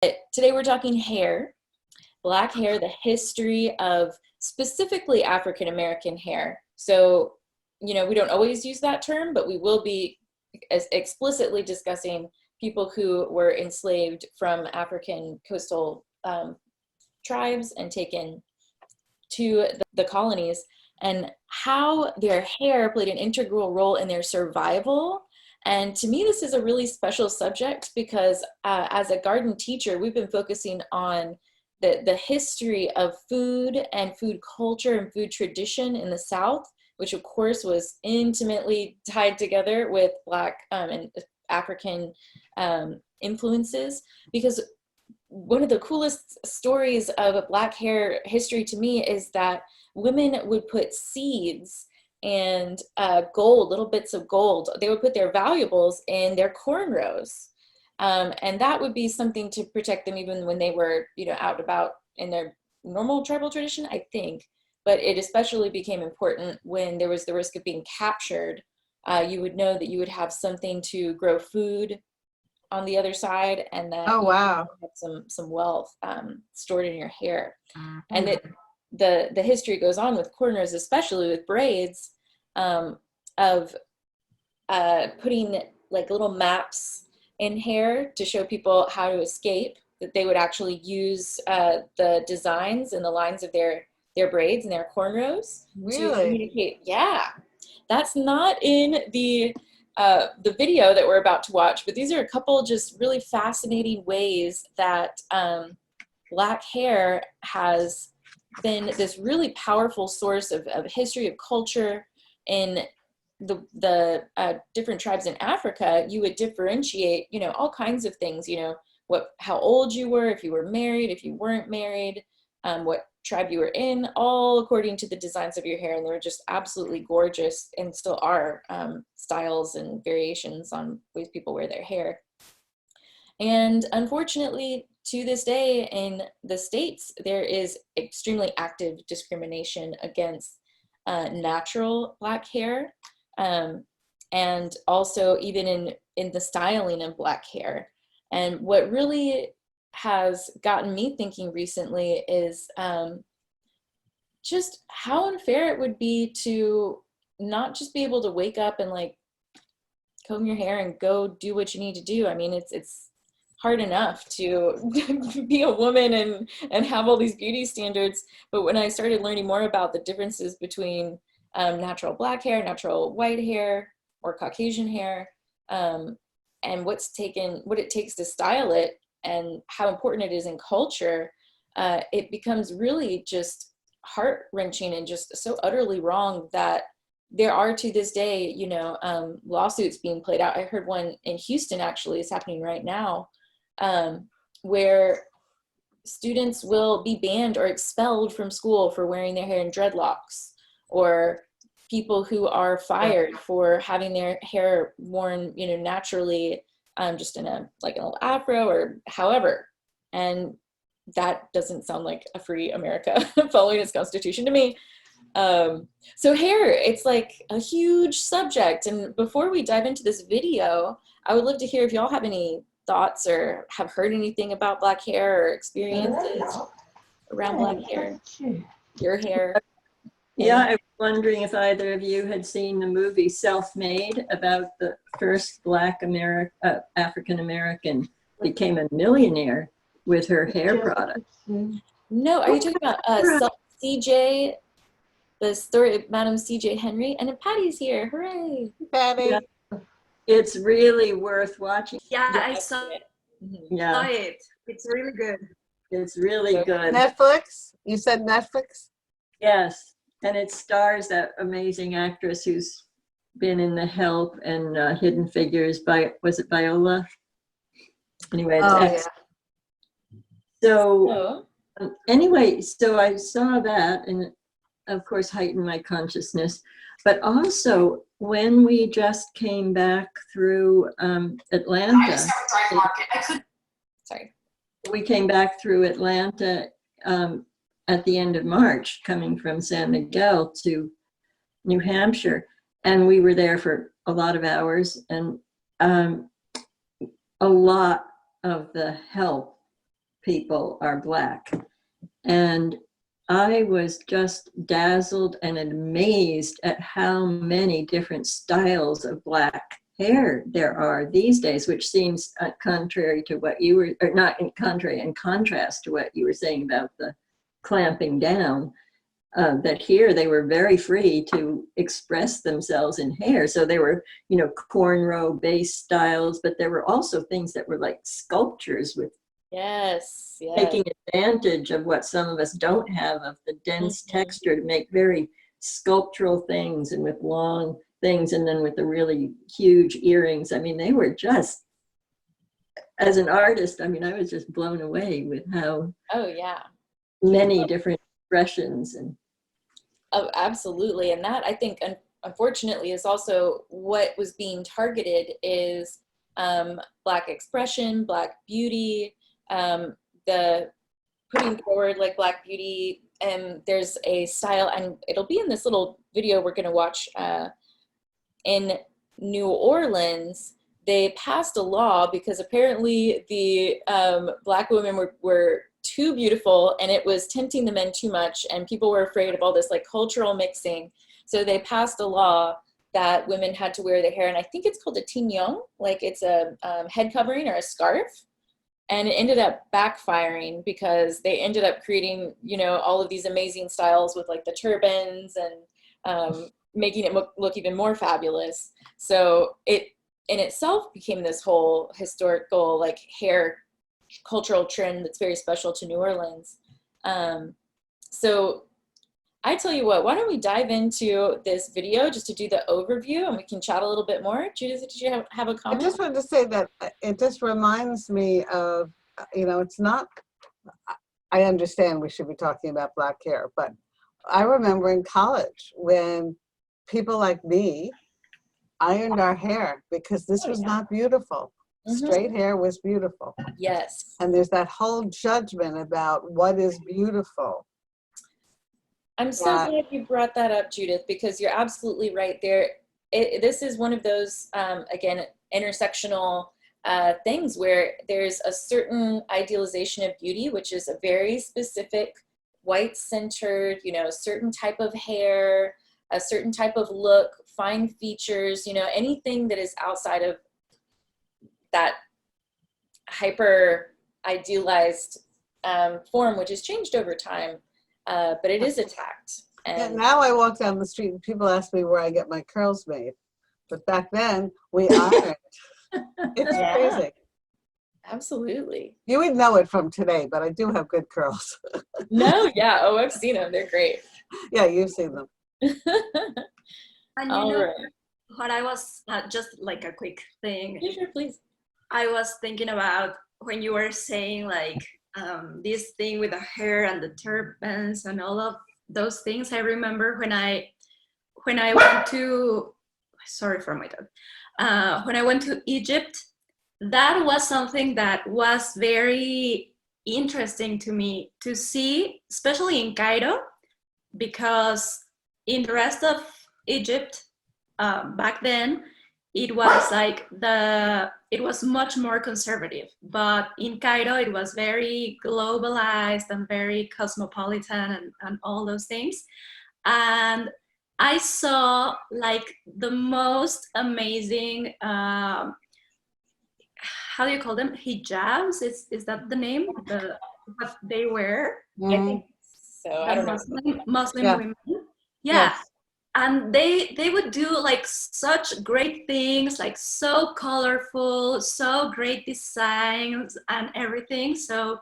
Today we're talking hair, black hair, the history of specifically African American hair. So, we don't always use that term, but we will be explicitly discussing people who were enslaved from African coastal tribes and taken to the colonies, and how their hair played an integral role in their survival. And to me, this is a really special subject because as a garden teacher, we've been focusing on the history of food and food culture and food tradition in the South, which of course was intimately tied together with Black and African influences. Because one of the coolest stories of Black hair history to me is that women would put seeds and gold, little bits of gold. They would put their valuables in their cornrows. And that would be something to protect them even when they were, out and about in their normal tribal tradition, I think. But it especially became important when there was the risk of being captured. You would know that you would have something to grow food on the other side, and that Oh, wow. you have some wealth stored in your hair. And that the history goes on with cornrows, especially with braids, of putting like little maps in hair to show people how to escape, that they would actually use the designs and the lines of their braids and their cornrows to communicate. Yeah, that's not in the video that we're about to watch, but these are a couple just really fascinating ways that Black hair has been this really powerful source of history, of culture. In the different tribes in Africa, you would differentiate, all kinds of things, how old you were, if you were married, if you weren't married, what tribe you were in, all according to the designs of your hair. And they were just absolutely gorgeous, and still are, styles and variations on ways people wear their hair. And unfortunately, to this day in the States, there is extremely active discrimination against natural Black hair, and also even in the styling of Black hair. And what really has gotten me thinking recently is just how unfair it would be to not just be able to wake up and like comb your hair and go do what you need to do. I mean, it's hard enough to be a woman and have all these beauty standards. But when I started learning more about the differences between natural Black hair, natural white hair, or Caucasian hair, and what it takes to style it, and how important it is in culture, it becomes really just heart-wrenching and just so utterly wrong that there are, to this day, lawsuits being played out. I heard one in Houston actually is happening right now, where students will be banned or expelled from school for wearing their hair in dreadlocks, or people who are fired for having their hair worn, naturally, just in a like an little afro or however. And that doesn't sound like a free America following its constitution to me. So hair, it's like a huge subject. And before we dive into this video, I would love to hear if y'all have any thoughts or have heard anything about Black hair or experiences around Black hair, your hair. Yeah, I was wondering if either of you had seen the movie Self-Made, about the first Black African American became a millionaire with her hair products. No, are you talking about CJ, the story of Madam CJ Henry? And then Patty's here, hooray! Patty. Yeah. It's really worth watching. Yeah, I saw it. Yeah. Saw it. It's really good. It's really good. Netflix? You said Netflix? Yes, and it stars that amazing actress who's been in The Help and Hidden Figures. Was it Viola? Anyway, it's so anyway, so I saw that, and of course heightened my consciousness. But also, when we just came back through Atlanta, we came back through Atlanta at the end of March, coming from San Miguel to New Hampshire, and we were there for a lot of hours, and a lot of the help people are Black. And I was just dazzled and amazed at how many different styles of Black hair there are these days, which seems contrary to what you were, or not in contrary, in contrast to what you were saying about the clamping down. That here they were very free to express themselves in hair. So they were, you know, cornrow based styles, but there were also things that were like sculptures with Yes, yes. taking advantage of what some of us don't have, of the dense texture, to make very sculptural things, and with long things, and then with the really huge earrings. I mean, they were just, as an artist, I mean, I was just blown away with how Oh yeah. many different expressions. And Oh, absolutely. And that, I think, unfortunately, is also what was being targeted is Black expression, Black beauty, the putting forward like Black beauty. And there's a style, and it'll be in this little video we're going to watch in New Orleans. They passed a law because apparently the Black women were too beautiful, and it was tempting the men too much, and people were afraid of all this like cultural mixing. So they passed a law that women had to wear the hair, and I think it's called a tignon, like it's a head covering or a scarf. And it ended up backfiring because they ended up creating, you know, all of these amazing styles with like the turbans and making it look even more fabulous. So it in itself became this whole historical like hair cultural trend that's very special to New Orleans. So I tell you what, why don't we dive into this video just to do the overview, and we can chat a little bit more. Judith, did you have a I comment? just wanted to say that it just reminds me of, you know, it's not, I understand we should be talking about Black hair, but I remember in college when people like me ironed our hair because this was not beautiful. Straight hair was beautiful. Yes. And there's that whole judgment about what is beautiful. I'm so glad you brought that up, Judith, because you're absolutely right there. This is one of those, again, intersectional things where there's a certain idealization of beauty, which is a very specific white-centered, you know, certain type of hair, a certain type of look, fine features, you know, anything that is outside of that hyper idealized form, which has changed over time, but it is attacked. And now I walk down the street and people ask me where I get my curls made. But back then, we ironed. It's crazy. Absolutely. You would know it from today, but I do have good curls. No, yeah. Oh, I've seen them. They're great. Yeah, you've seen them. And you All know right. what I was, just like a quick thing, Yeah, sure, please. I was thinking about when you were saying like this thing with the hair and the turbans and all of those things. I remember when I went to, sorry for my dog, when I went to Egypt, that was something that was very interesting to me to see, especially in Cairo, because in the rest of Egypt back then, it was like it was much more conservative, but in Cairo it was very globalized and very cosmopolitan and all those things. And I saw like the most amazing how do you call them, hijabs, is that the name, what they wear? I think so. I don't know. Muslim Yeah. women. Yes. And they would do like such great things, like so colorful, so great designs and everything. So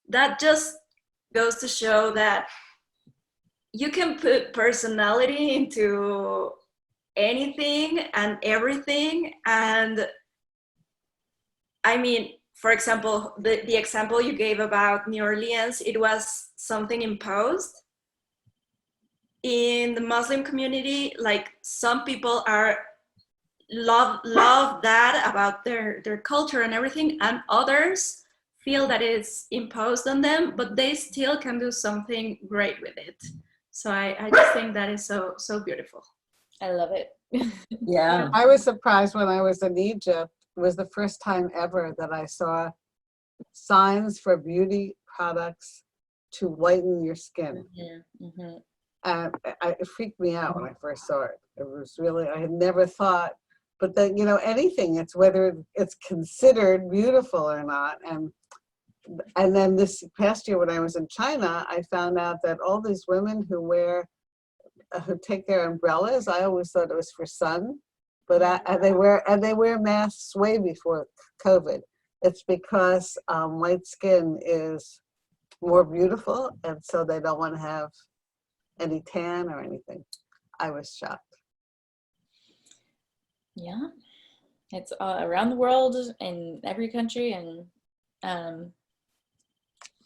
that just goes to show that you can put personality into anything and everything. And I mean, for example, the example you gave about New Orleans, it was something imposed. In the Muslim community, like some people love that about their culture and everything, and others feel that it's imposed on them, but they still can do something great with it. So I just think that is so beautiful. I love it. yeah, I was surprised when I was in Egypt. It was the first time ever that I saw signs for beauty products to whiten your skin. Mm-hmm. And it freaked me out when I first saw it. It was really, I had never thought, but then, you know, anything, it's whether it's considered beautiful or not. And then this past year when I was in China, I found out that all these women who take their umbrellas, I always thought it was for sun, but they wear masks way before COVID. It's because white skin is more beautiful, and so they don't want to have any tan or anything. I was shocked. Yeah, it's around the world in every country, and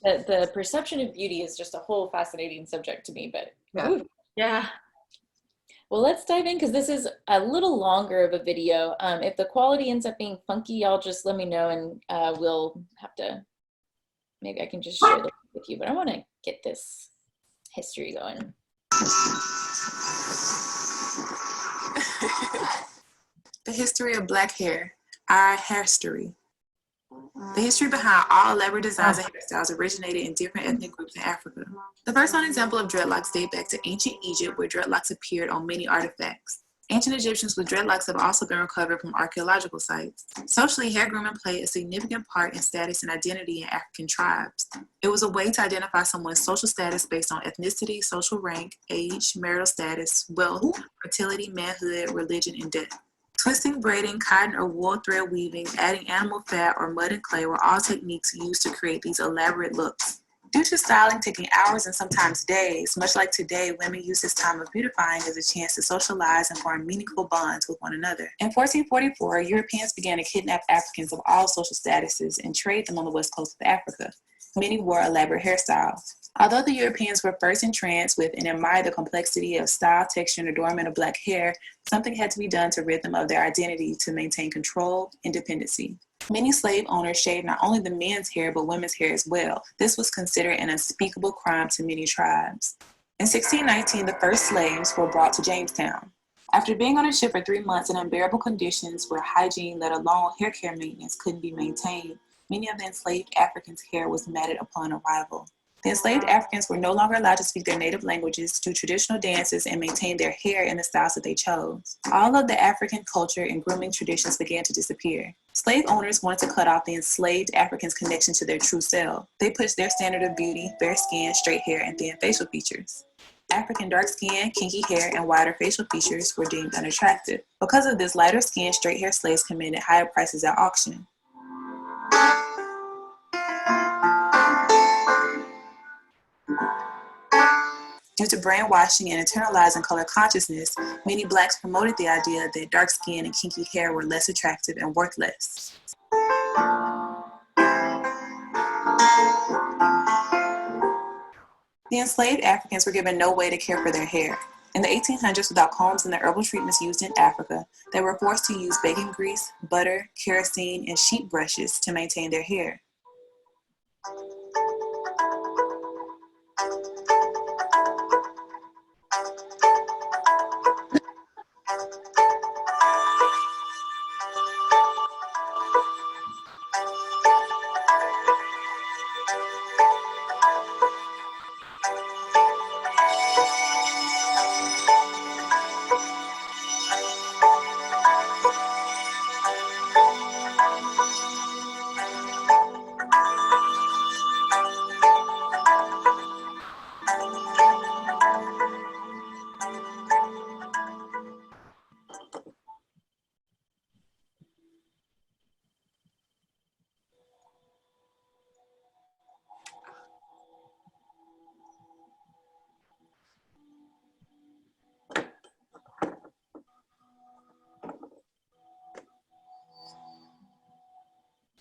the perception of beauty is just a whole fascinating subject to me. But Yeah. ooh. Yeah. Well, let's dive in because this is a little longer of a video. If the quality ends up being funky, y'all just let me know, and we'll have to, maybe I can just share this with you, but I want to get this history going. The history of black hair, our hair story. The history behind all elaborate designs and hairstyles originated in different ethnic groups in Africa. The first known example of dreadlocks date back to ancient Egypt, where dreadlocks appeared on many artifacts. Ancient Egyptians with dreadlocks have also been recovered from archaeological sites. Socially, hair grooming played a significant part in status and identity in African tribes. It was a way to identify someone's social status based on ethnicity, social rank, age, marital status, wealth, fertility, manhood, religion, and death. Twisting, braiding, cotton or wool thread weaving, adding animal fat, or mud and clay were all techniques used to create these elaborate looks. Due to styling taking hours and sometimes days, much like today, women use this time of beautifying as a chance to socialize and form meaningful bonds with one another. In 1444, Europeans began to kidnap Africans of all social statuses and trade them on the west coast of Africa. Many wore elaborate hairstyles. Although the Europeans were first entranced with and admired the complexity of style, texture, and adornment of black hair, something had to be done to rid them of their identity to maintain control and dependency. Many slave owners shaved not only the men's hair, but women's hair as well. This was considered an unspeakable crime to many tribes. In 1619, the first slaves were brought to Jamestown. After being on a ship for 3 months in unbearable conditions where hygiene, let alone hair care maintenance, couldn't be maintained, many of the enslaved Africans' hair was matted upon arrival. The enslaved Africans were no longer allowed to speak their native languages, do traditional dances, and maintain their hair in the styles that they chose. All of the African culture and grooming traditions began to disappear. Slave owners wanted to cut off the enslaved Africans' connection to their true self. They pushed their standard of beauty, bare skin, straight hair, and thin facial features. African dark skin, kinky hair, and wider facial features were deemed unattractive. Because of this, lighter skin, straight hair slaves commanded higher prices at auction. Due to brainwashing and internalizing color consciousness, many blacks promoted the idea that dark skin and kinky hair were less attractive and worth less. The enslaved Africans were given no way to care for their hair. In the 1800s, without combs and the herbal treatments used in Africa, they were forced to use bacon grease, butter, kerosene, and sheep brushes to maintain their hair.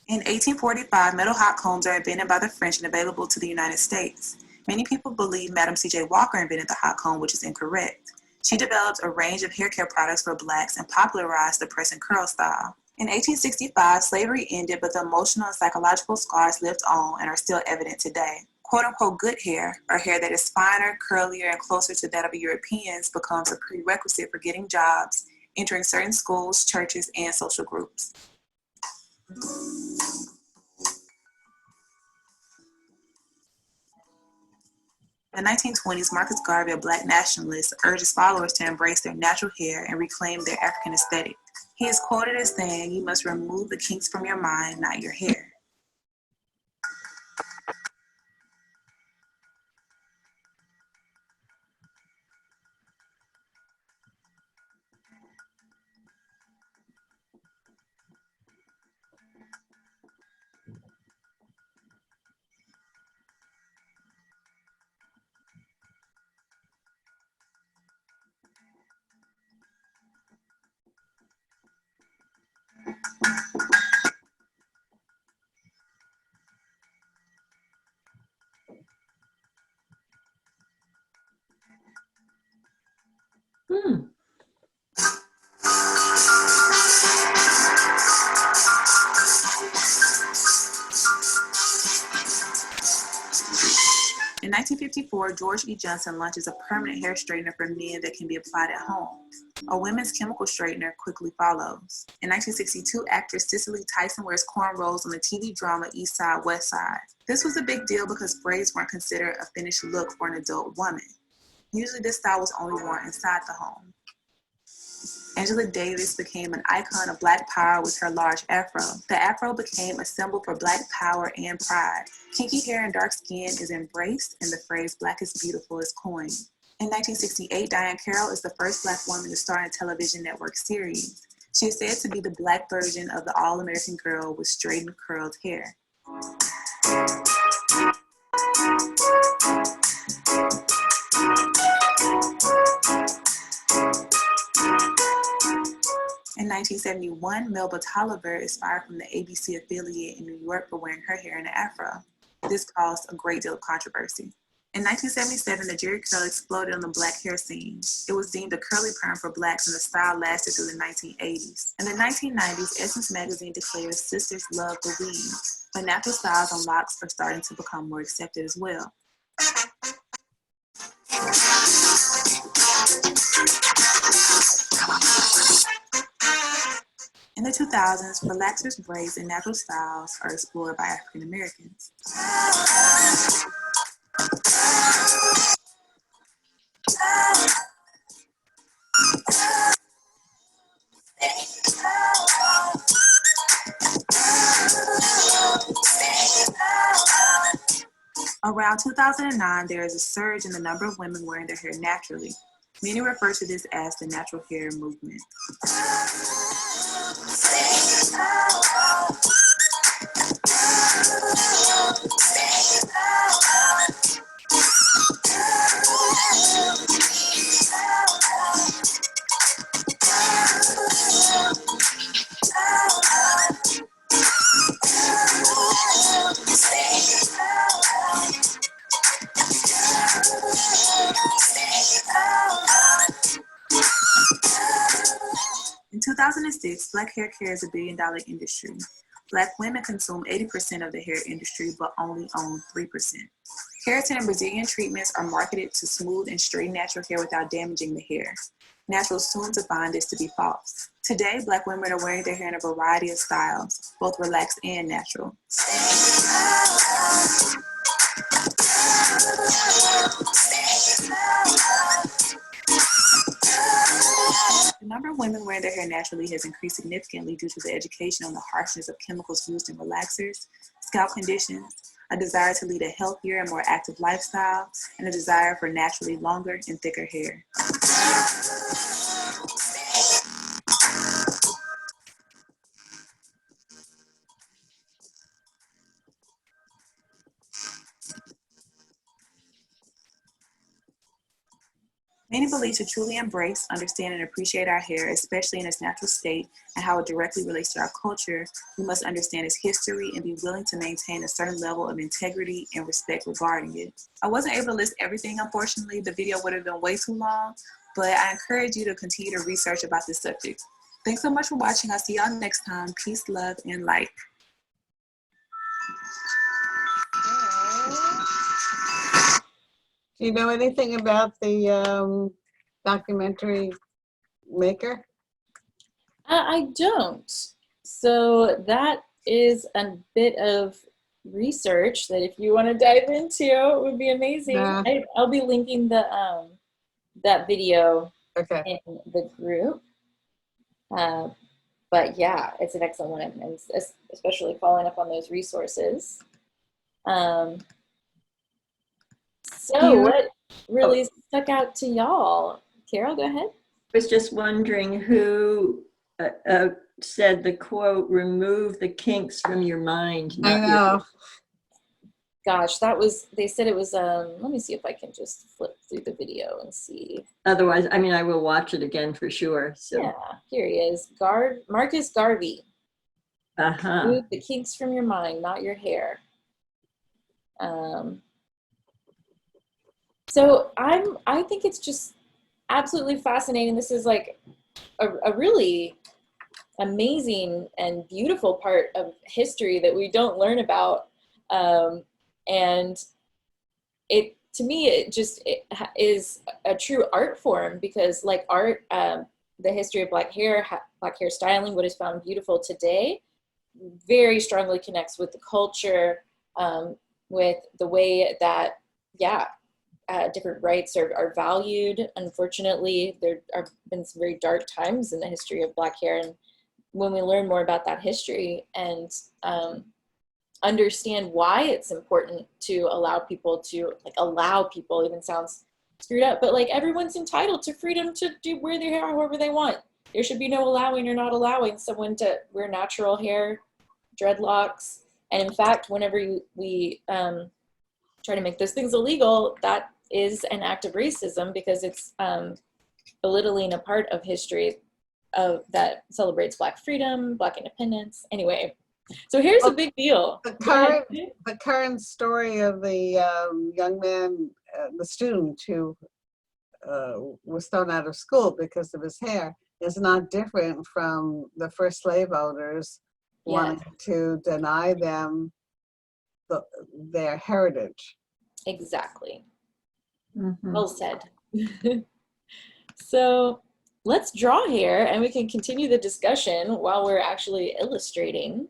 In 1845, metal hot combs are invented by the French and available to the United States. Many people believe Madam C.J. Walker invented the hot comb, which is incorrect. She developed a range of hair care products for blacks and popularized the press and curl style. In 1865, slavery ended, but the emotional and psychological scars lived on and are still evident today. Quote-unquote good hair, or hair that is finer, curlier, and closer to that of Europeans, becomes a prerequisite for getting jobs, entering certain schools, churches, and social groups. In the 1920s, Marcus Garvey, a Black nationalist, urged his followers to embrace their natural hair and reclaim their African aesthetic. He is quoted as saying, "You must remove the kinks from your mind, not your hair." Hmm. In 1954, George E. Johnson launches a permanent hair straightener for men that can be applied at home. A women's chemical straightener quickly follows. In 1962, actress Cicely Tyson wears cornrows on the TV drama East Side, West Side. This was a big deal because braids weren't considered a finished look for an adult woman. Usually this style was only worn inside the home. Angela Davis became an icon of Black power with her large afro. The afro became a symbol for Black power and pride. Kinky hair and dark skin is embraced, and the phrase "Black is beautiful" is coined. In 1968, Diane Carroll is the first Black woman to star in a television network series. She is said to be the Black version of the All-American Girl with straightened, curled hair. In 1971, Melba Tolliver is fired from the ABC affiliate in New York for wearing her hair in an afro. This caused a great deal of controversy. In 1977, the Jerry curl exploded on the Black hair scene. It was deemed a curly perm for Blacks, and the style lasted through the 1980s. In the 1990s, Essence magazine declares sisters love the weave, but natural styles and locks are starting to become more accepted as well. In the 2000s, relaxers, braids, and natural styles are explored by African Americans. Around 2009, there is a surge in the number of women wearing their hair naturally. Many refer to this as the natural hair movement. In 2006, Black hair care is a billion-dollar industry. Black women consume 80% of the hair industry, but only own 3%. Keratin and Brazilian treatments are marketed to smooth and straighten natural hair without damaging the hair. Naturals soon to find this to be false. Today, Black women are wearing their hair in a variety of styles, both relaxed and natural. The number of women wearing their hair naturally has increased significantly due to the education on the harshness of chemicals used in relaxers, scalp conditions, a desire to lead a healthier and more active lifestyle, and a desire for naturally longer and thicker hair. Many believe to truly embrace, understand, and appreciate our hair, especially in its natural state, and how it directly relates to our culture, we must understand its history and be willing to maintain a certain level of integrity and respect regarding it. I wasn't able to list everything, unfortunately. The video would have been way too long, but I encourage you to continue to research about this subject. Thanks so much for watching. I'll see y'all next time. Peace, love, and light. Do you know anything about the documentary maker? I don't. So that is a bit of research that if you want to dive into, it would be amazing. Yeah. I'll be linking the that video Okay. in the group. But yeah, it's an excellent one, and especially following up on those resources. So what really stuck out to y'all? Carol, go ahead. I was just wondering who said the quote, "Remove the kinks from your mind." I know. Gosh, that was, they said it was, let me see if I can just flip through the video and see. Otherwise, I mean, I will watch it again for sure. So. Yeah, here he is. Marcus Garvey. Remove the kinks from your mind, not your hair. So I think it's just absolutely fascinating. This is like a really amazing and beautiful part of history that we don't learn about. And it, to me, it is a true art form, because like art, the history of black hair styling, what is found beautiful today, very strongly connects with the culture, with the way that, different rights are valued. Unfortunately, there have been some very dark times in the history of black hair. And when we learn more about that history and understand why it's important to allow people even sounds screwed up, but like everyone's entitled to freedom to wear their hair however they want. There should be no allowing or not allowing someone to wear natural hair, dreadlocks. And in fact, whenever we try to make those things illegal, that is an act of racism, because it's belittling a part of history that celebrates Black freedom, Black independence. Anyway, so here's a big deal. The current story of the young man, the student who was thrown out of school because of his hair, is not different from the first slave owners wanting to deny them their heritage. Exactly. Mm-hmm. Well said. So let's draw here, and we can continue the discussion while we're actually illustrating.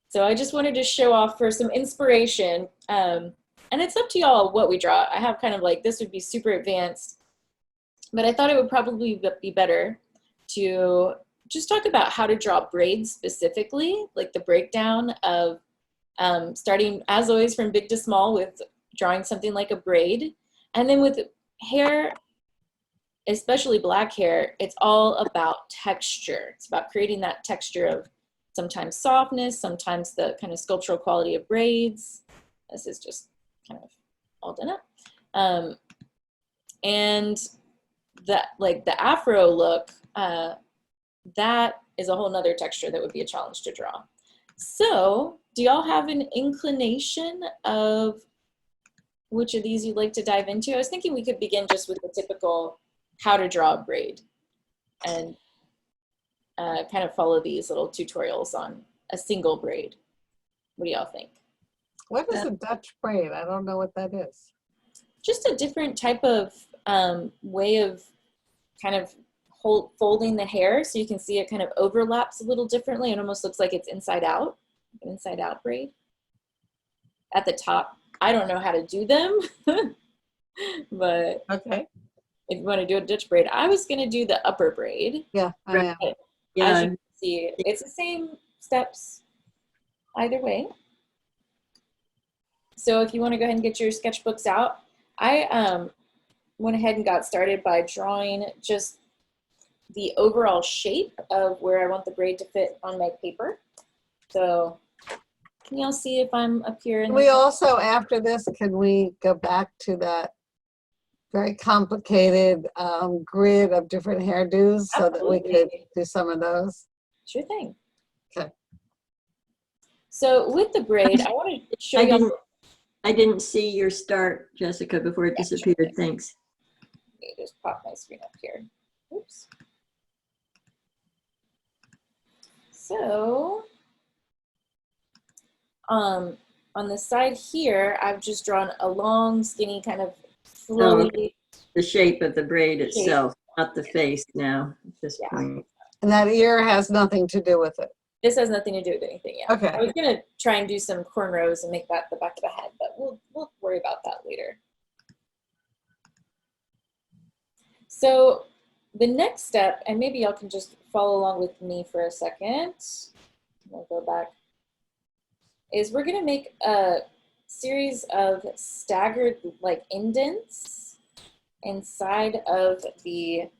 So I just wanted to show off for some inspiration, and it's up to y'all what we draw. I have kind of like, this would be super advanced, but I thought it would probably be better to just talk about how to draw braids specifically, like the breakdown of starting, as always, from big to small with drawing something like a braid. And then with hair, especially black hair, it's all about texture. It's about creating that texture of sometimes softness, sometimes the kind of sculptural quality of braids. This is just kind of all done up. And that, like the Afro look, that is a whole nother texture that would be a challenge to draw. So do y'all have an inclination of which of these you'd like to dive into? I was thinking we could begin just with the typical how to draw a braid and kind of follow these little tutorials on a single braid. What do y'all think? What is a Dutch braid? I don't know what that is. Just a different type of way of kind of folding the hair, so you can see it kind of overlaps a little differently. It almost looks like it's inside out, an inside out braid. At the top, I don't know how to do them, but okay. If you want to do a Dutch braid, I was going to do the upper braid. Yeah, I am. Yeah. As you can see, it's the same steps either way. So if you want to go ahead and get your sketchbooks out, I went ahead and got started by drawing just the overall shape of where I want the braid to fit on my paper. So can y'all see if I'm up here? We also, after this, can we go back to that very complicated grid of different hairdos so that we could do some of those? Sure thing. Okay. So with the braid, I want to show you. I didn't see your start, Jessica, before it disappeared. Sure. Thanks. Let me just pop my screen up here. Oops. So, on the side here, I've just drawn a long, skinny kind of flowy. The shape of the braid itself, not the face now at this point. And that ear has nothing to do with it. This has nothing to do with anything yet. Okay. I was gonna try and do some cornrows and make that the back of the head, but we'll worry about that later. So the next step, and maybe y'all can just follow along with me for a second. We'll go back. Is we're gonna make a series of staggered like indents inside of the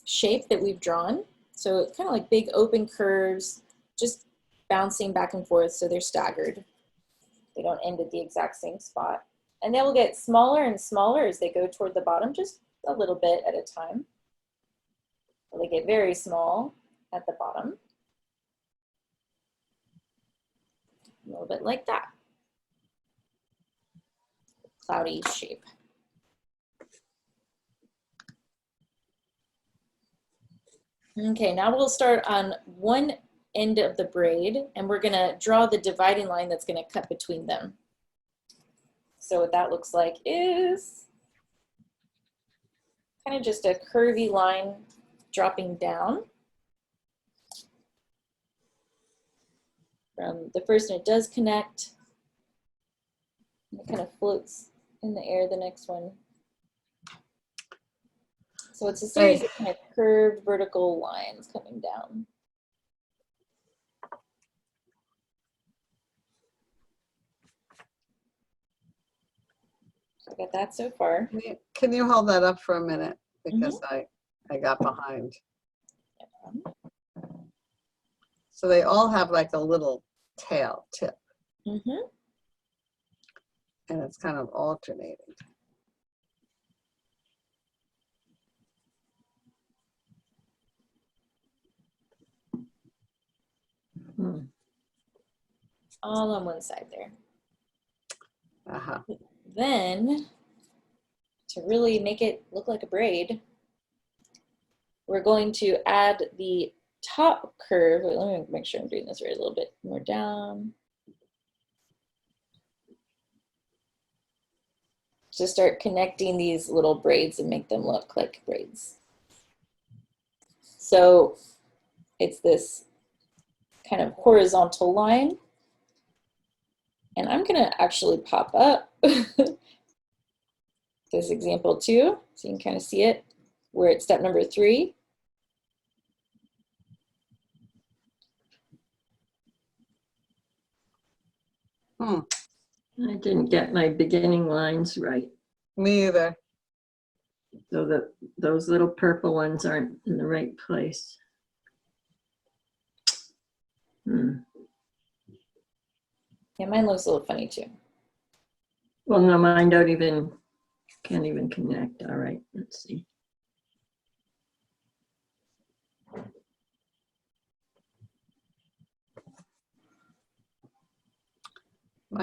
shape that we've drawn. So it's kind of like big open curves, just bouncing back and forth so they're staggered. They don't end at the exact same spot. And they will get smaller and smaller as they go toward the bottom, just a little bit at a time. So they get very small at the bottom. A little bit like that. Cloudy shape. Okay, now we'll start on one end of the braid and we're gonna draw the dividing line that's gonna cut between them. So what that looks like is kind of just a curvy line dropping down from the first one. It does connect. It kind of floats in the air, the next one. So it's a series of kind of curved vertical lines coming down. So I got that so far. Can you hold that up for a minute? Because I got behind. So they all have like a little tail tip. And it's kind of alternating. All on one side there. Uh-huh. Then, to really make it look like a braid, we're going to add the top curve. Wait, let me make sure I'm doing this right, a little bit more down. To start connecting these little braids and make them look like braids. So it's this kind of horizontal line. And I'm gonna actually pop up this example too, so you can kind of see it. We're at step number 3. I didn't get my beginning lines right. Me either. So that those little purple ones aren't in the right place. Yeah, mine looks a little funny too. Well, no, mine can't even connect. All right, let's see.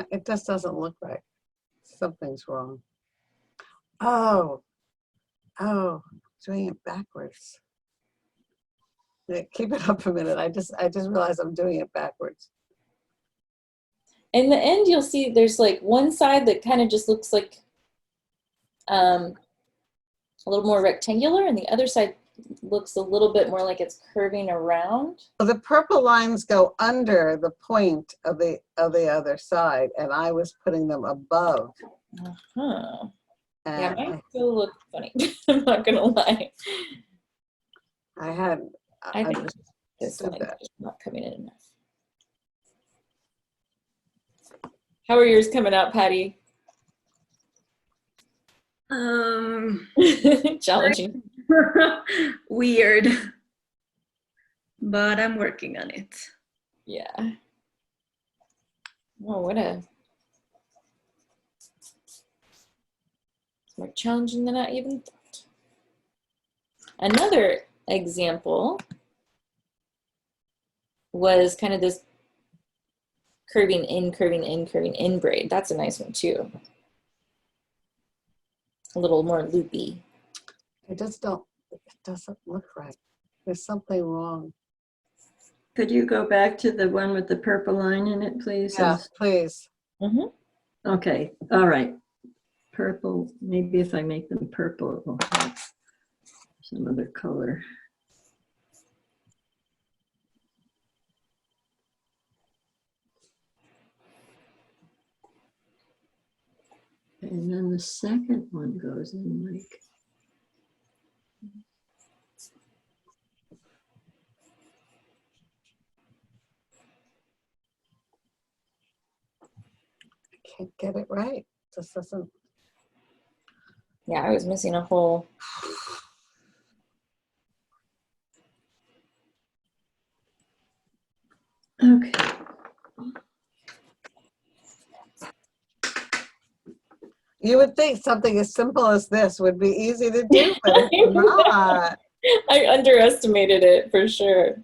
It just doesn't look right. Something's wrong. Oh, doing it backwards. Yeah, keep it up a minute. I just realized I'm doing it backwards. In the end, you'll see there's like one side that kind of just looks like a little more rectangular, and the other side looks a little bit more like it's curving around. Well, the purple lines go under the point of the other side, and I was putting them above. Yeah, And mine still look funny. I'm not gonna lie. I think this understood line that. is not coming in enough. How are yours coming out, Patty? Challenging. Weird, but I'm working on it. Yeah. Oh, what a... It's more challenging than I even thought. Another example was kind of this curving in braid. That's a nice one too. A little more loopy. It doesn't look right. There's something wrong. Could you go back to the one with the purple line in it, please? Yeah, please. Okay, all right. Purple, maybe if I make them purple, it will have some other color. And then the second one goes in like, Can't get it right. Just doesn't. Yeah, I was missing a whole. okay. You would think something as simple as this would be easy to do, but it's not. I underestimated it for sure.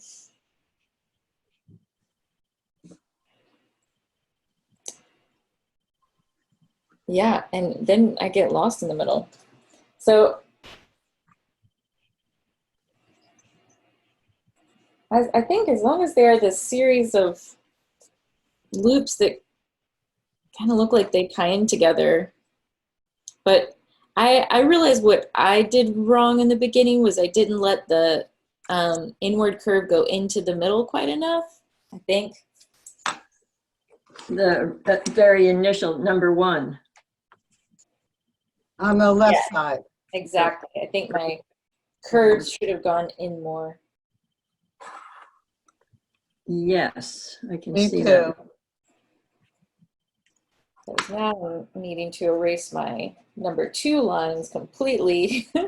Yeah, and then I get lost in the middle. So I think as long as there are this series of loops that kind of look like they tie in together, but I realized what I did wrong in the beginning was I didn't let the inward curve go into the middle quite enough, I think. The very initial number one. On the left side. Exactly. I think my curves should have gone in more. Yes, I can Me see too. that. Because now I'm needing to erase my number 2 lines completely. Yeah,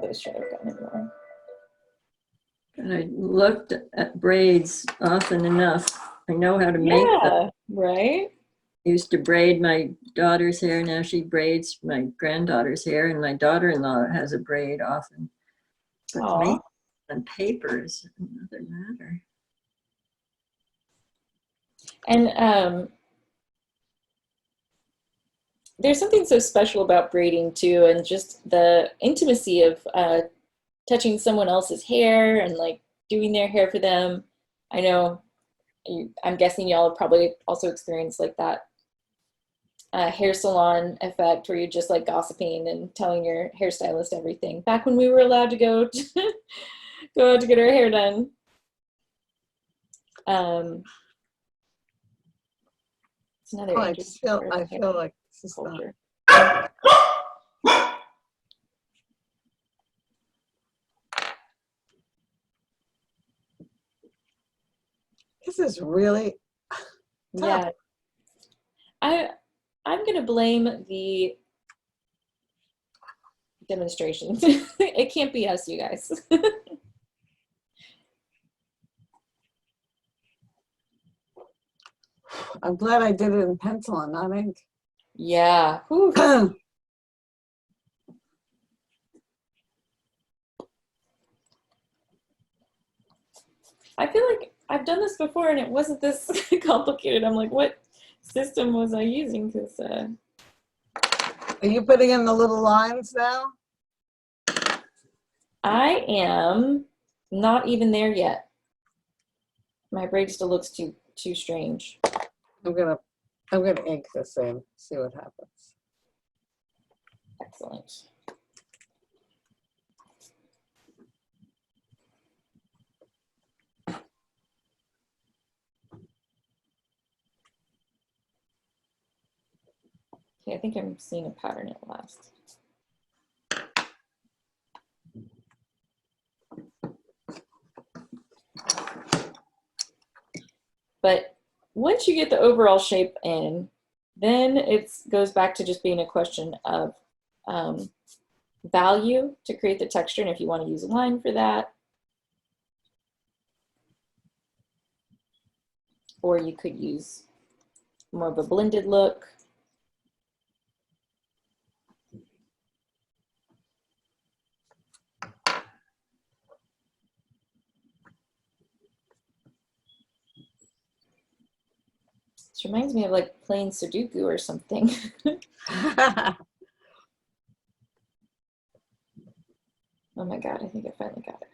those should have gone in more. And I looked at braids often enough. I know how to make them. Yeah, right? I used to braid my daughter's hair. Now she braids my granddaughter's hair, and my daughter-in-law has a braid often. But to make Aw. on paper is another matter. And there's something so special about braiding too, and just the intimacy of touching someone else's hair and like doing their hair for them. I know, I'm guessing y'all have probably also experienced like that hair salon effect where you're just like gossiping and telling your hairstylist everything. Back when we were allowed to go go out to get our hair done. It's another interesting part of I the hair feel like this is culture. This is really tough. Yeah. I'm gonna blame the demonstrations. It can't be us, you guys. I'm glad I did it in pencil and not ink. Yeah. Whew. I feel like I've done this before and it wasn't this complicated. I'm like, what system was I using? Because Are you putting in the little lines now? I am not even there yet. My braid still looks too strange. I'm gonna ink this in, see what happens. Excellent. Okay, I think I'm seeing a pattern at last. But once you get the overall shape in, then it goes back to just being a question of value to create the texture, and if you want to use a line for that. Or you could use more of a blended look. This reminds me of like playing Sudoku or something. Oh my God, I think I finally got it.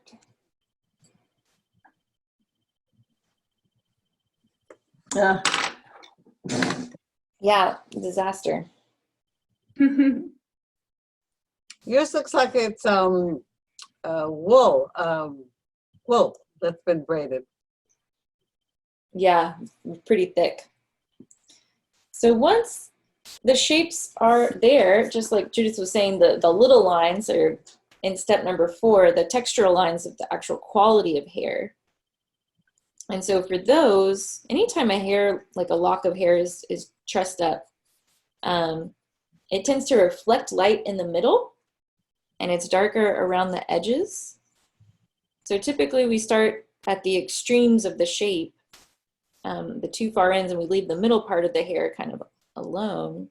Yeah, disaster. Yours looks like it's wool that's been braided. Yeah, pretty thick. So once the shapes are there, just like Judith was saying, the little lines are in step number 4, the textural lines of the actual quality of hair. And so for those, anytime a hair, like a lock of hair is trussed up, it tends to reflect light in the middle and it's darker around the edges. So typically we start at the extremes of the shape, the 2 far ends, and we leave the middle part of the hair kind of alone.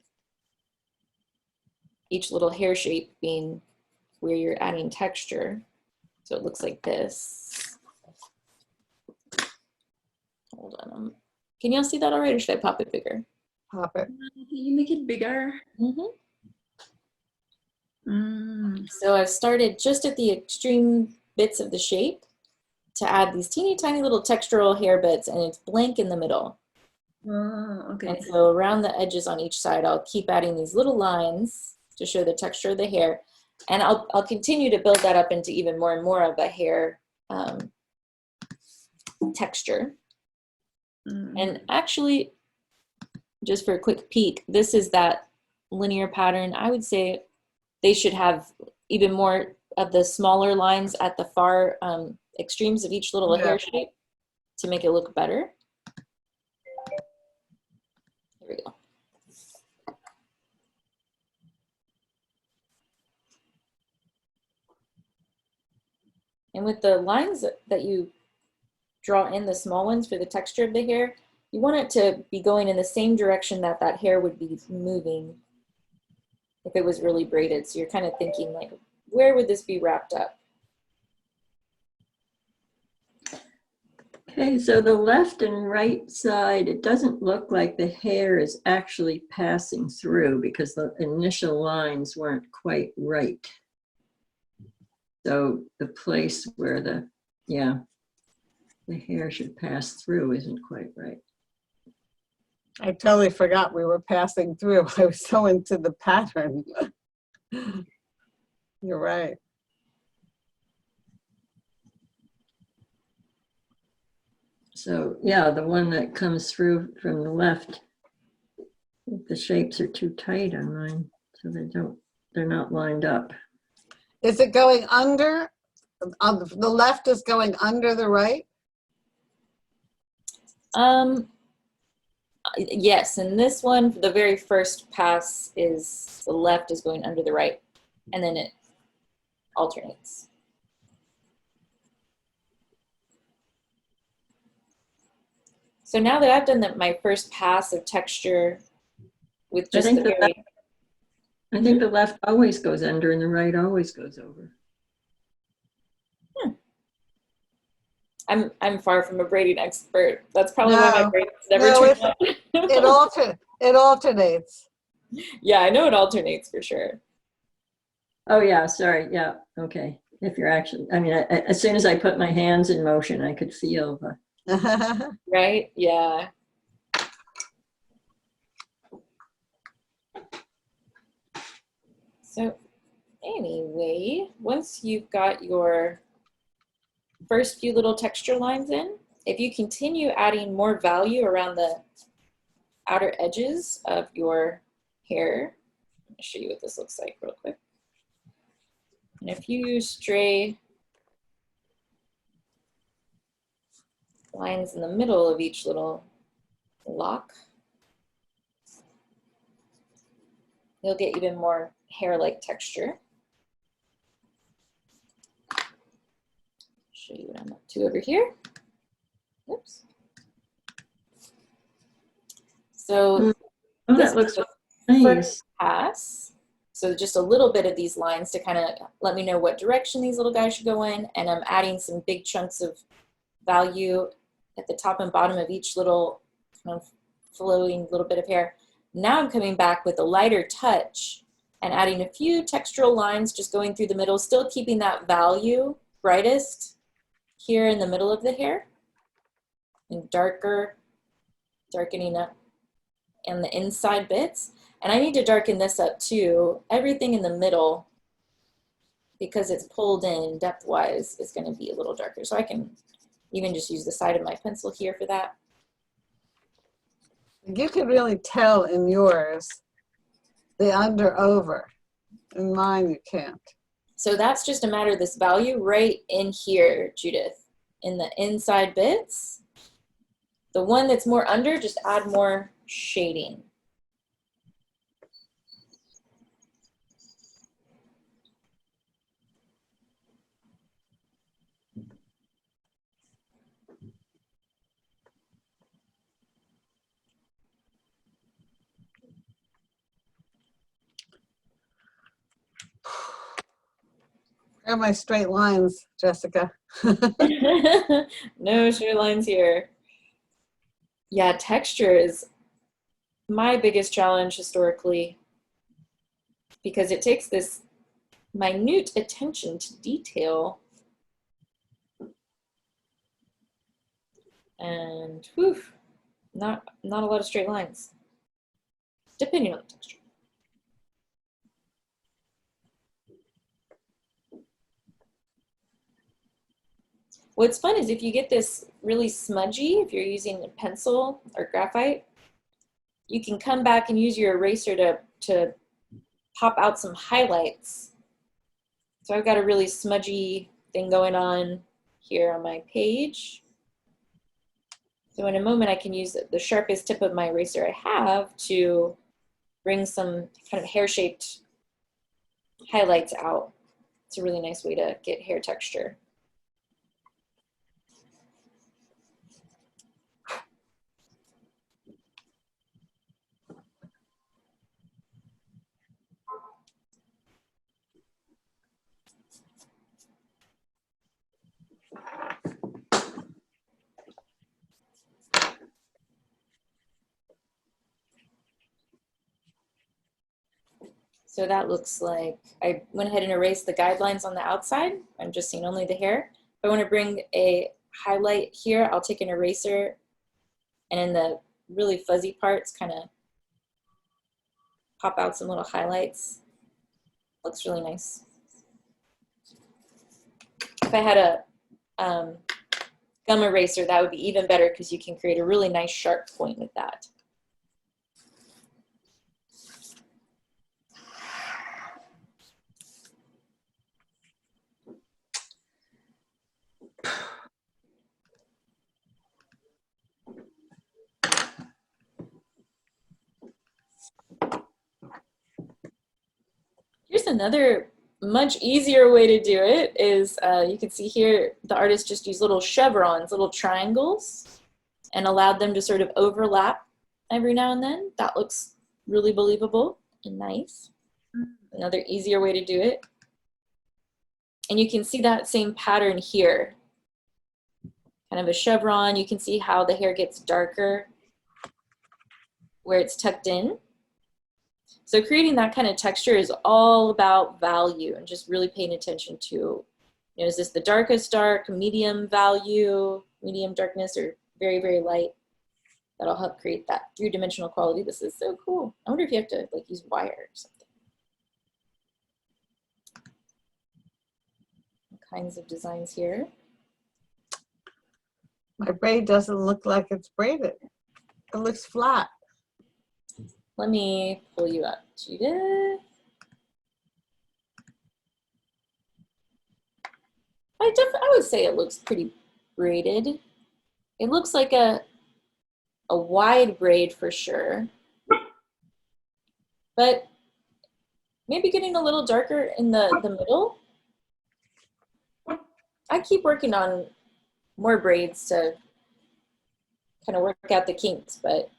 Each little hair shape being where you're adding texture. So it looks like this. Hold on. Can y'all see that all right, or should I pop it bigger? Pop it. Can you make it bigger? So I've started just at the extreme bits of the shape to add these teeny tiny little textural hair bits, and it's blank in the middle. Oh, okay. And so around the edges on each side, I'll keep adding these little lines to show the texture of the hair. And I'll continue to build that up into even more and more of a hair texture. And actually, just for a quick peek, this is that linear pattern. I would say they should have even more of the smaller lines at the far extremes of each little hair shape to make it look better. Here we go. And with the lines that you draw in, the small ones for the texture of the hair, you want it to be going in the same direction that that hair would be moving if it was really braided. So you're kind of thinking like, where would this be wrapped up? Okay, so the left and right side, it doesn't look like the hair is actually passing through because the initial lines weren't quite right. So the place where the hair should pass through isn't quite right. I totally forgot we were passing through. I was so into the pattern. You're right. So yeah, the one that comes through from the left, the shapes are too tight on mine, so they're not lined up. Is it going under? The left is going under the right? Yes, and this one, the very first pass is the left is going under the right, and then it alternates. So now that I've done my first pass of texture with just the very... I think the left always goes under and the right always goes over. I'm far from a braiding expert. That's probably why my braids never turned out. It alternates. Yeah, I know it alternates for sure. Oh yeah, sorry. Yeah, okay. If you're actually, I mean, as soon as I put my hands in motion, I could feel the... Right? Yeah. So anyway, once you've got your first few little texture lines in, if you continue adding more value around the outer edges of your hair, let me show you what this looks like real quick. And if you use stray lines in the middle of each little lock, you'll get even more hair-like texture. Show you what I'm up to over here. Oops. So this looks nice. First pass. So just a little bit of these lines to kind of let me know what direction these little guys should go in, and I'm adding some big chunks of value at the top and bottom of each little kind of flowing little bit of hair. Now I'm coming back with a lighter touch and adding a few textural lines just going through the middle, still keeping that value brightest here in the middle of the hair, and darkening up in the inside bits. And I need to darken this up too. Everything in the middle, because it's pulled in depth-wise, is going to be a little darker. So I can even just use the side of my pencil here for that. You can really tell in yours the under over. In mine, you can't. So that's just a matter of this value right in here, Judith, in the inside bits. The one that's more under, just add more shading. Where are my straight lines, Jessica? No straight lines here. Yeah, texture is my biggest challenge historically because it takes this minute attention to detail. And whew, not a lot of straight lines, depending on the texture. What's fun is if you get this really smudgy, if you're using a pencil or graphite, you can come back and use your eraser to pop out some highlights. So I've got a really smudgy thing going on here on my page. So in a moment I can use the sharpest tip of my eraser I have to bring some kind of hair-shaped highlights out. It's a really nice way to get hair texture. So that looks like, I went ahead and erased the guidelines on the outside. I'm just seeing only the hair. If I want to bring a highlight here, I'll take an eraser and in the really fuzzy parts, kind of pop out some little highlights. Looks really nice. If I had a gum eraser, that would be even better because you can create a really nice sharp point with that. Here's another much easier way to do it is you can see here the artist just used little chevrons, little triangles, and allowed them to sort of overlap every now and then. That looks really believable and nice. Another easier way to do it. And you can see that same pattern here. Kind of a chevron. You can see how the hair gets darker where it's tucked in. So creating that kind of texture is all about value and just really paying attention to, you know, is this the darkest dark, medium value, medium darkness, or very, very light? That'll help create that three-dimensional quality. This is so cool. I wonder if you have to like use wire or something. All kinds of designs here. My braid doesn't look like it's braided. It looks flat. Let me pull you up, Judith. I would say it looks pretty braided. It looks like a wide braid for sure, but maybe getting a little darker in the middle. I keep working on more braids to kind of work out the kinks, but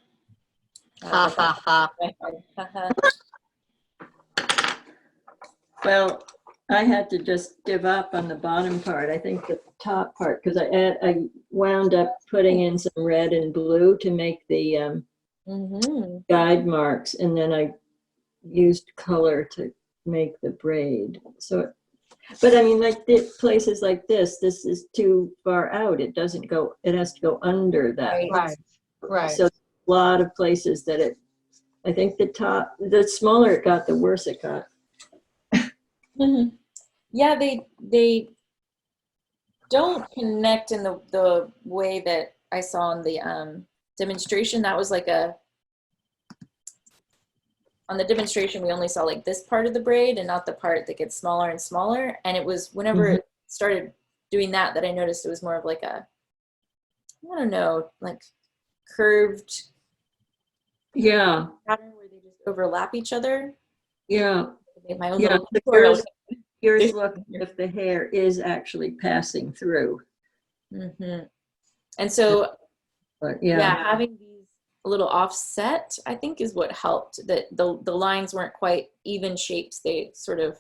Ha ha ha. Well, I had to just give up on the bottom part. I think the top part, because I wound up putting in some red and blue to make the guide marks, and then I used color to make the braid. So, but I mean, like places like this is too far out. It doesn't go. It has to go under that. Right, right. So a lot of places that I think the smaller it got, the worse it got. Yeah, they don't connect in the way that I saw in the demonstration. That was like a on the demonstration, we only saw like this part of the braid and not the part that gets smaller and smaller. And it was whenever it started doing that I noticed it was more of like a, I don't know, like curved Yeah, pattern where they just overlap each other. yeah, I made my own yeah. little tutorial. Here's look if the hair is actually passing through. Mm-hmm. And so, But yeah, yeah, having these a little offset, I think, is what helped. That the lines weren't quite even shapes; they sort of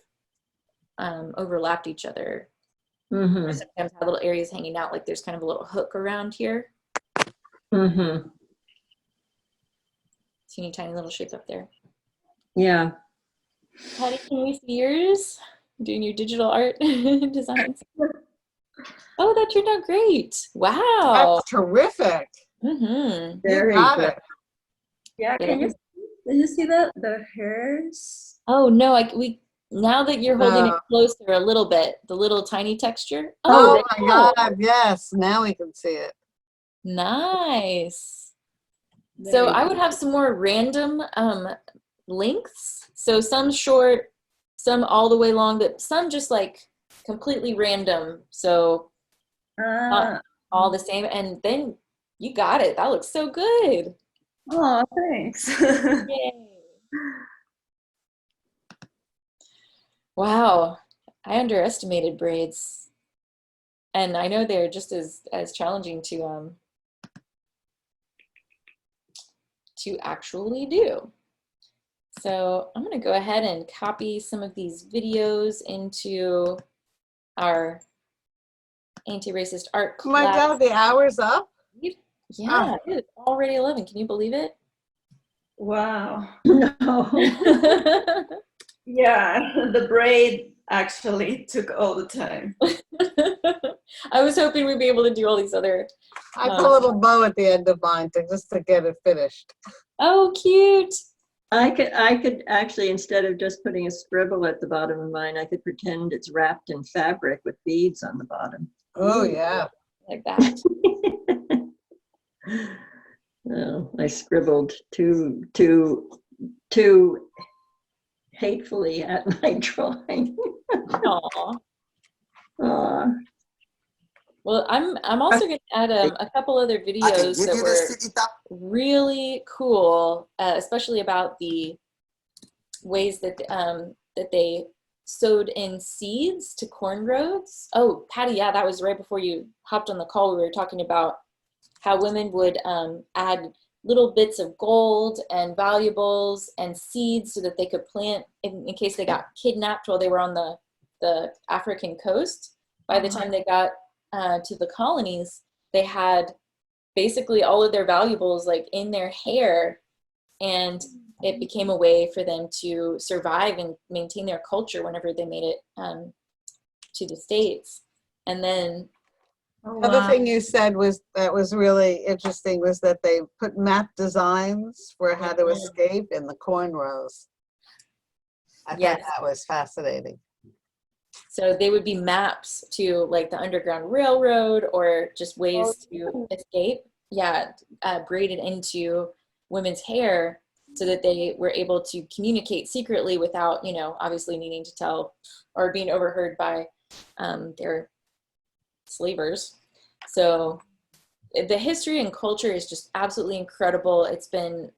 overlapped each other. mm-hmm, Sometimes have little areas hanging out, like there's kind of a little hook around here. mm-hmm, Teeny tiny little shape up there. yeah. Patty, can we see yours? Doing your digital art designs. Oh, that turned out great. Wow. That's terrific. Mm-hmm. You Very got good. it. Yeah, can you see that the hairs? Oh no, now that you're holding it Oh. closer a little bit, the little tiny texture. Oh, Oh my God, yes, now we can see it. Nice. So very I would have some more random lengths. So some short, some all the way long, but some just like completely random. So not all the same. And then you got it. That looks so good. Oh, thanks. Yay. Wow. I underestimated braids. And I know they're just as challenging to actually do. So I'm going to go ahead and copy some of these videos into our anti-racist art Oh my class. God, the hour's up? Yeah, it's already 11. Can you believe it? Wow. No. Yeah, the braid actually took all the time. I was hoping we'd be able to do all these other. I put a little bow at the end of mine just to get it finished. Oh, cute. I could actually, instead of just putting a scribble at the bottom of mine, I could pretend it's wrapped in fabric with beads on the bottom. Oh, Ooh, yeah. like that. No, I scribbled too hatefully at my drawing. Aw. Aw. Well, I'm also going to add a couple other videos that were really cool, especially about the ways that that they sewed in seeds to cornrows. Oh, Patty, yeah, that was right before you hopped on the call. We were talking about how women would add little bits of gold and valuables and seeds so that they could plant in case they got kidnapped while they were on the African coast. By the time they got to the colonies, they had basically all of their valuables like in their hair, and it became a way for them to survive and maintain their culture whenever they made it to the States. And then The other thing you said that was really interesting was that they put map designs for how to escape in the cornrows. I thought that was fascinating. So they would be maps to like the Underground Railroad or just ways to escape. Yeah, braided into women's hair so that they were able to communicate secretly without, you know, obviously needing to tell or being overheard by their slavers. So the history and culture is just absolutely incredible. It's been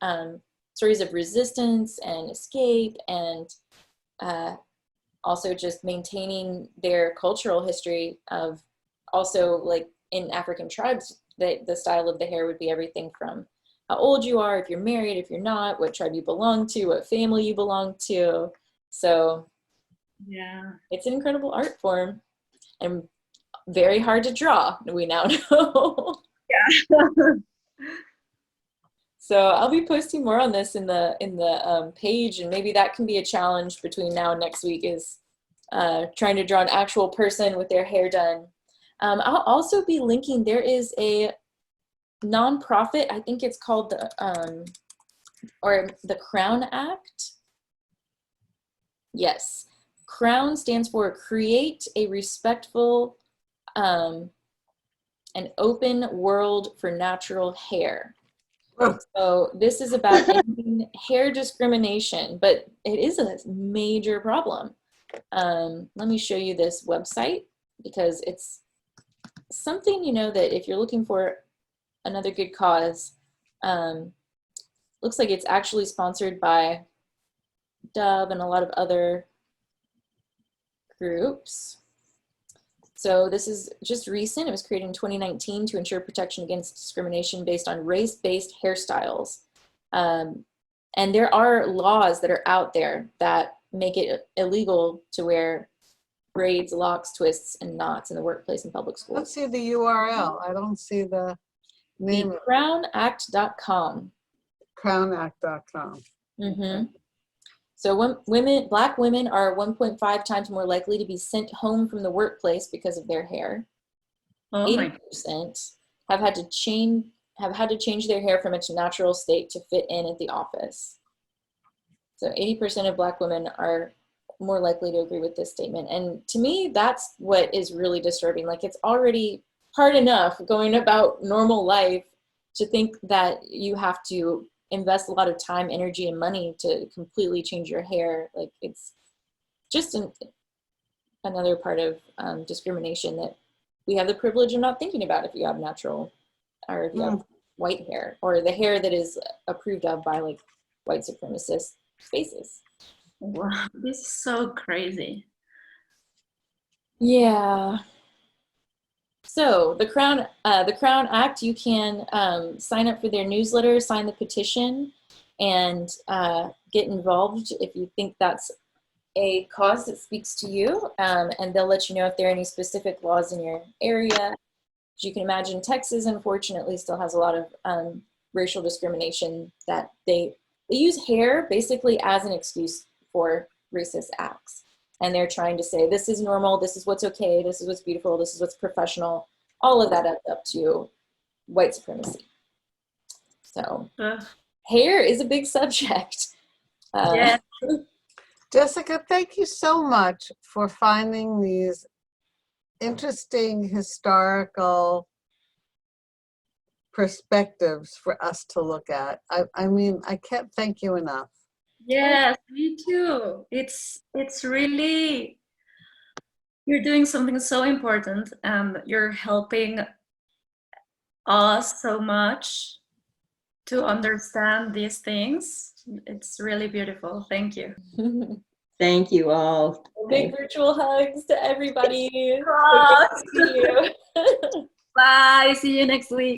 stories of resistance and escape and also just maintaining their cultural history of also like in African tribes, the style of the hair would be everything from how old you are, if you're married, if you're not, what tribe you belong to, what family you belong to. So yeah, it's an incredible art form and very hard to draw, we now know. yeah. So I'll be posting more on this in the page, and maybe that can be a challenge between now and next week is trying to draw an actual person with their hair done. I'll also be linking, there is a nonprofit, I think it's called the Crown Act. Yes, CROWN stands for Create a Respectful and Open World for Natural Hair. So this is about ending hair discrimination, but it is a major problem. Let me show you this website because it's something, you know, that if you're looking for another good cause, looks like it's actually sponsored by Dove and a lot of other groups. So this is just recent. It was created in 2019 to ensure protection against discrimination based on race-based hairstyles. And there are laws that are out there that make it illegal to wear braids, locks, twists, and knots in the workplace and public I don't schools. see the URL. I don't see the name of TheCrownAct.com. crownact.com. Mm-hmm. So when Black women are 1.5 times more likely to be sent home from the workplace because of their hair. Oh my. 80% have had to change their hair from its natural state to fit in at the office. So 80% of Black women are more likely to agree with this statement. And to me, that's what is really disturbing. Like, it's already hard enough going about normal life to think that you have to invest a lot of time, energy, and money to completely change your hair. Like, it's just another part of discrimination that we have the privilege of not thinking about if you have natural, or if you have white hair, or the hair that is approved of by like white supremacist spaces. Wow, this is so crazy. Yeah. So the Crown Act, you can sign up for their newsletter, sign the petition, and get involved if you think that's a cause that speaks to you. And they'll let you know if there are any specific laws in your area. As you can imagine, Texas, unfortunately, still has a lot of racial discrimination that they use hair basically as an excuse for racist acts. And they're trying to say, this is normal, this is what's okay, this is what's beautiful, this is what's professional. All of that up to white supremacy. So hair is a big subject. Yeah. Jessica, thank you so much for finding these interesting historical perspectives for us to look at. I mean, I can't thank you enough. Yes, me too. It's really, you're doing something so important and you're helping us so much to understand these things. It's really beautiful. Thank you. Thank you all. Big virtual hugs to everybody. Cross. See you. Bye. See you next week.